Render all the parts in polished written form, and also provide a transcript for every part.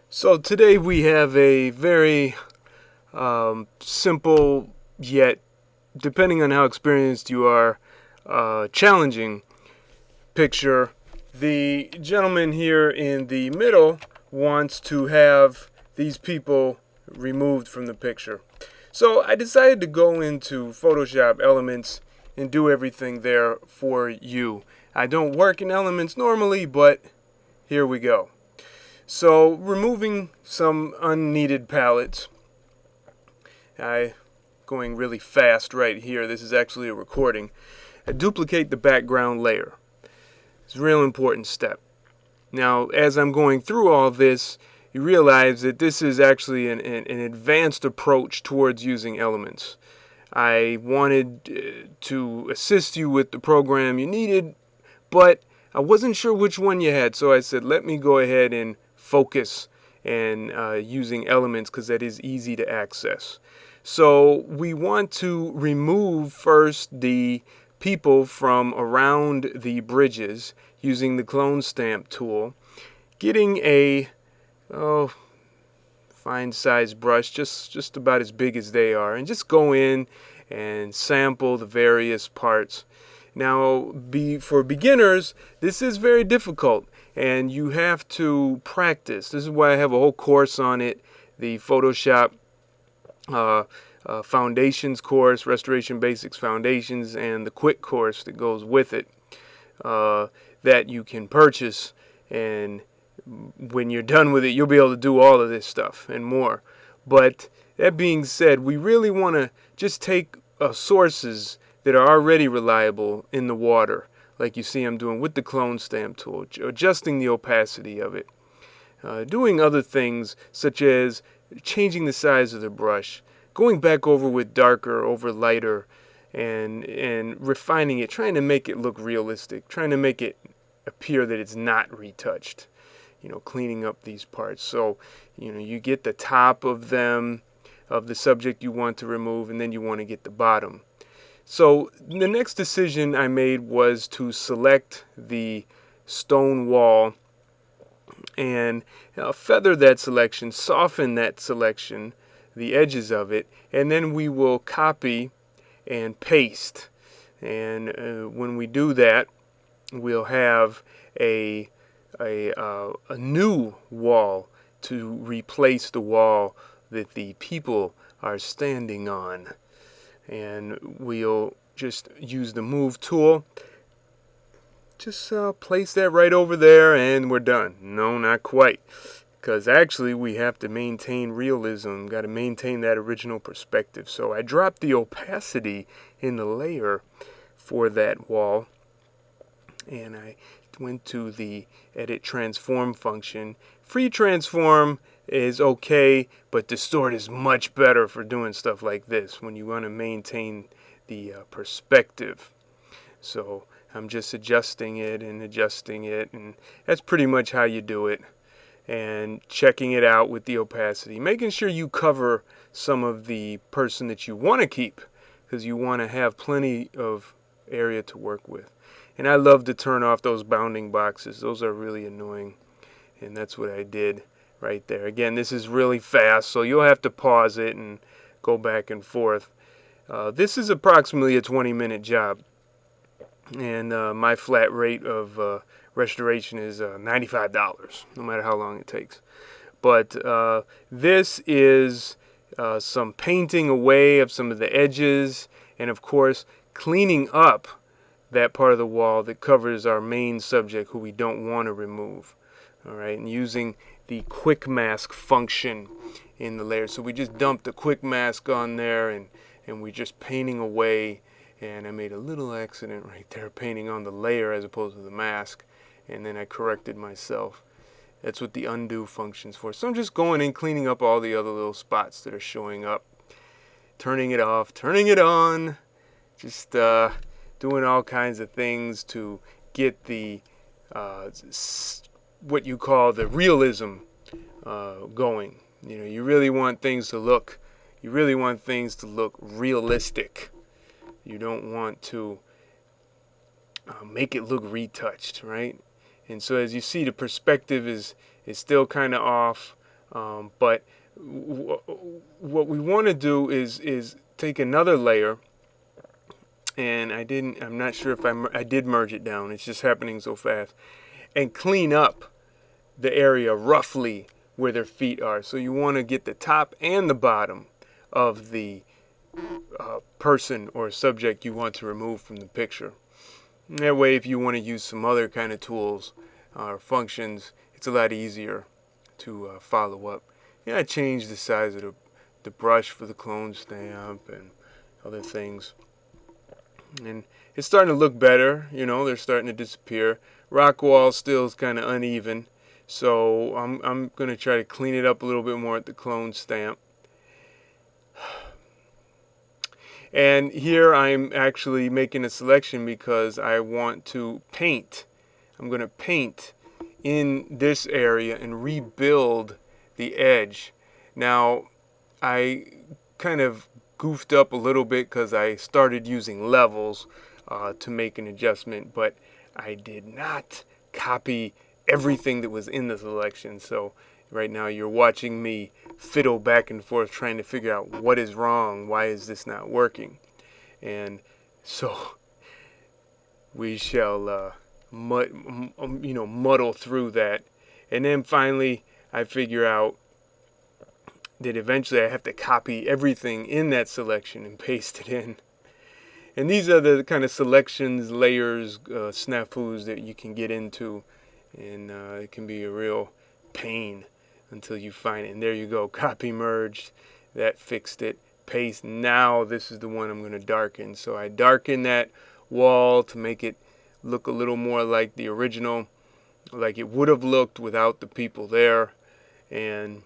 So today we have a very simple yet, depending on how experienced you are, challenging picture. The gentleman here in the middle wants to have these people removed from the picture. So I decided to go into Photoshop Elements and do everything there for you. I don't work in Elements normally, but here we go. So removing some unneeded palettes. Going really fast right here. This is actually a recording. I duplicate the background layer. It's a real important step. Now, as I'm going through all this, you realize that this is actually an advanced approach towards using elements. I wanted to assist you with the program you needed, but I wasn't sure which one you had, so I said, let me go ahead and focus and using elements because that is easy to access. So we want to remove first the people from around the bridges using the clone stamp tool, getting a fine size brush just about as big as they are, and just go in and sample the various parts. Now, for beginners, this is very difficult, and you have to practice. This is why I have a whole course on it, the Photoshop Foundations course, Restoration Basics Foundations, and the Quick course that goes with it that you can purchase. And when you're done with it, you'll be able to do all of this stuff and more. But that being said, we really want to just take sources that are already reliable in the water, like you see I'm doing with the clone stamp tool, adjusting the opacity of it, doing other things such as changing the size of the brush, going back over with darker over lighter, and refining it, trying to make it look realistic, trying to make it appear that it's not retouched, cleaning up these parts. So you get the top of them, of the subject you want to remove, and then you want to get the bottom. So the next decision I made was to select the stone wall and feather that selection, soften that selection, the edges of it, and then we will copy and paste. And when we do that, we'll have a new wall to replace the wall that the people are standing on. And we'll just use the move tool, just place that right over there, and we're done. No, not quite, because actually we have to maintain realism, got to maintain that original perspective. So I dropped the opacity in the layer for that wall, and I went to the edit transform function. Free transform is okay, but distort is much better for doing stuff like this when you want to maintain the perspective. So I'm just adjusting it, and that's pretty much how you do it. And checking it out with the opacity, making sure you cover some of the person that you want to keep, because you want to have plenty of area to work with. And I love to turn off those bounding boxes. Those are really annoying, and that's what I did right there. Again, this is really fast, so you'll have to pause it and go back and forth. This is approximately a 20-minute job, and my flat rate of restoration is $95, no matter how long it takes. But this is some painting away of some of the edges, and of course cleaning up that part of the wall that covers our main subject who we don't want to remove. All right, and using the quick mask function in the layer. So we just dumped the quick mask on there, and we're just painting away. And I made a little accident right there, painting on the layer as opposed to the mask, and then I corrected myself. That's what the undo function's for. So I'm just going in, cleaning up all the other little spots that are showing up, turning it off, turning it on, just doing all kinds of things to get the what you call the realism going. You really want things to look realistic. You don't want to make it look retouched, right? And so as you see, the perspective is still kind of off. But what we want to do is take another layer, and I'm not sure if I did merge it down. It's just happening so fast, and clean up the area roughly where their feet are. So you want to get the top and the bottom of the person or subject you want to remove from the picture. And that way, if you want to use some other kind of tools or functions, it's a lot easier to follow up. Yeah, I changed the size of the brush for the clone stamp and other things. And it's starting to look better, you know, they're starting to disappear. Rock wall still is kind of uneven, so I'm going to try to clean it up a little bit more at the clone stamp. And here I'm actually making a selection because I want to paint. I'm going to paint in this area and rebuild the edge. Now, I kind of goofed up a little bit because I started using levels to make an adjustment, but I did not copy everything that was in the selection. So right now you're watching me fiddle back and forth trying to figure out what is wrong, why is this not working. And so we shall muddle through that. And then finally I figure out that eventually I have to copy everything in that selection and paste it in. And these are the kind of selections, layers, snafus that you can get into, and it can be a real pain until you find it. And there you go, copy merged, that fixed it. Paste. Now this is the one I'm going to darken. So I darken that wall to make it look a little more like the original, like it would have looked without the people there. And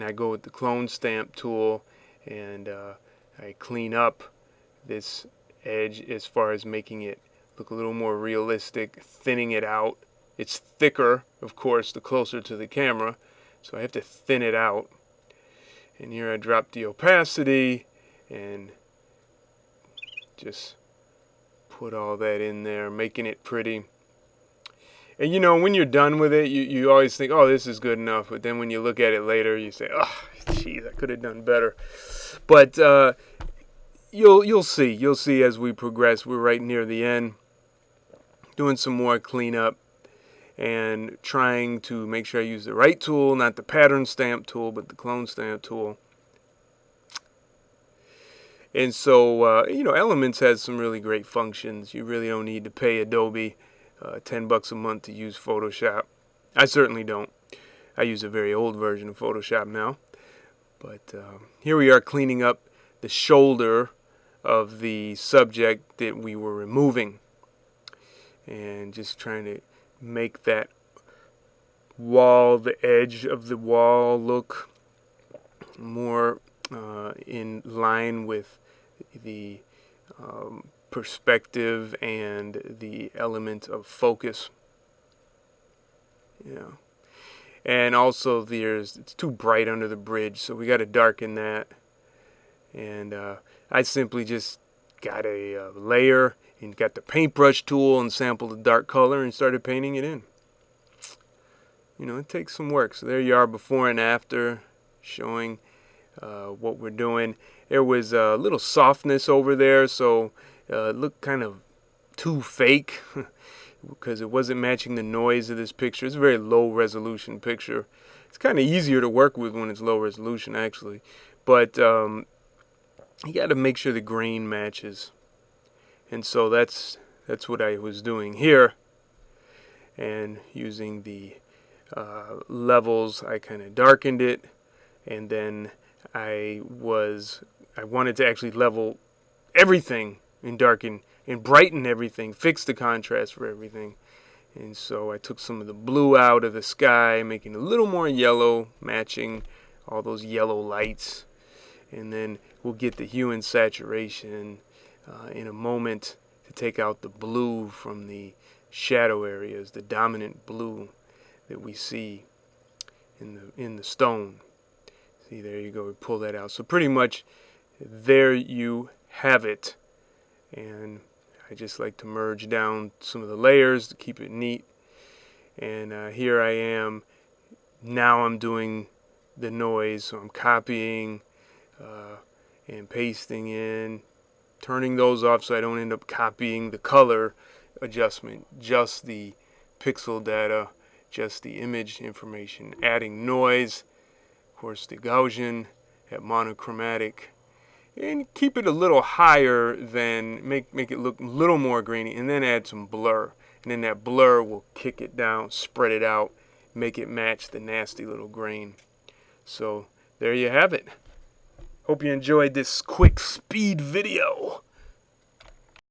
I go with the clone stamp tool, and I clean up this edge as far as making it look a little more realistic, thinning it out. It's thicker, of course, the closer to the camera, so I have to thin it out. And here I drop the opacity and just put all that in there, making it pretty. And you know, when you're done with it, you always think, oh, this is good enough. But then when you look at it later, you say, oh, geez, I could have done better. But you'll see as we progress. We're right near the end, doing some more cleanup and trying to make sure I use the right tool, not the pattern stamp tool, but the clone stamp tool. And so, Elements has some really great functions. You really don't need to pay Adobe $10 a month to use Photoshop. I certainly don't. I use a very old version of Photoshop now. But here we are cleaning up the shoulder of the subject that we were removing. And just trying to make that wall, the edge of the wall, look more in line with the perspective and the element of focus. Yeah. And also it's too bright under the bridge, so we got to darken that. And I simply just got a layer and got the paintbrush tool and sampled the dark color and started painting it in. It takes some work. So there you are, before and after, showing what we're doing. There was a little softness over there, so it looked kind of too fake because it wasn't matching the noise of this picture. It's a very low resolution picture. It's kind of easier to work with when it's low resolution, actually. But you got to make sure the grain matches. And so that's what I was doing here. And using the levels, I kind of darkened it, and then I wanted to actually level everything and darken and brighten everything, fix the contrast for everything. And so I took some of the blue out of the sky, making it a little more yellow, matching all those yellow lights. And then we'll get the hue and saturation in a moment to take out the blue from the shadow areas, the dominant blue that we see in the stone. See, there you go, we pull that out. So pretty much there you have it. And I just like to merge down some of the layers to keep it neat. And here I am now I'm doing the noise, so I'm copying and pasting in, turning those off so I don't end up copying the color adjustment, just the pixel data, just the image information, adding noise, of course the Gaussian at monochromatic, and keep it a little higher than, make it look a little more grainy, and then add some blur. And then that blur will kick it down, spread it out, make it match the nasty little grain. So there you have it. Hope you enjoyed this quick speed video.